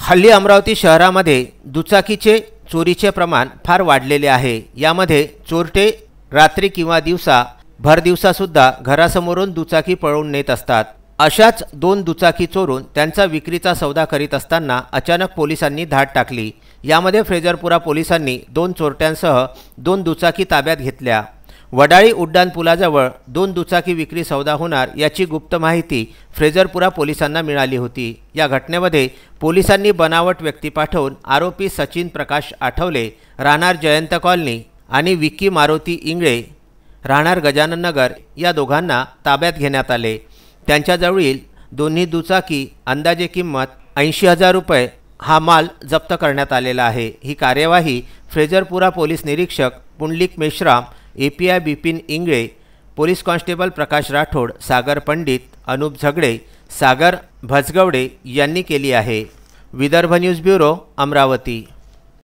हल्ली अमरावती शहरामध्ये दुचाकीचे चोरीचे प्रमाण फार वाढलेले आहे। यामध्ये चोरटे रात्री किंवा दिवसा भरदिवसासुद्धा घरासमोरून दुचाकी पळवून नेत असतात। अशाच दोन दुचाकी चोरून त्यांचा विक्रीचा सौदा करीत असताना अचानक पोलिसांनी धाड टाकली। यामध्ये फ्रेजरपुरा पोलिसांनी दोन चोरट्यांसह दोन दुचाकी ताब्यात घेतल्या। वडाळी उड्डाणपुलाजवळ दोन दुचाकी विक्री सौदा होणार याची गुप्त माहिती फ्रेजरपुरा पोलिसांना मिळाली होती। या घटनेमध्ये पोलिसांनी बनावट व्यक्ती पाठवून आरोपी सचिन प्रकाश आठवले राहणार जयंत कॉलनी आणि विक्की मारुती इंगळे राहणार गजानन नगर या दोघांना ताब्यात घेण्यात आले। त्यांच्याजवळील दोन्ही दुचाकी अंदाजे किंमत 80,000 रुपये हा माल जप्त करण्यात आलेला आहे। ही कार्यवाही फ्रेजरपुरा पोलीस निरीक्षक Pundlik Meshram, API Bipin Ingale, police constable Prakash Rathod, Sagar Pandit, Anup Jhagade, Sagar Bhajgawde यांनी केली आहे। Vidarbha news bureau, Amravati.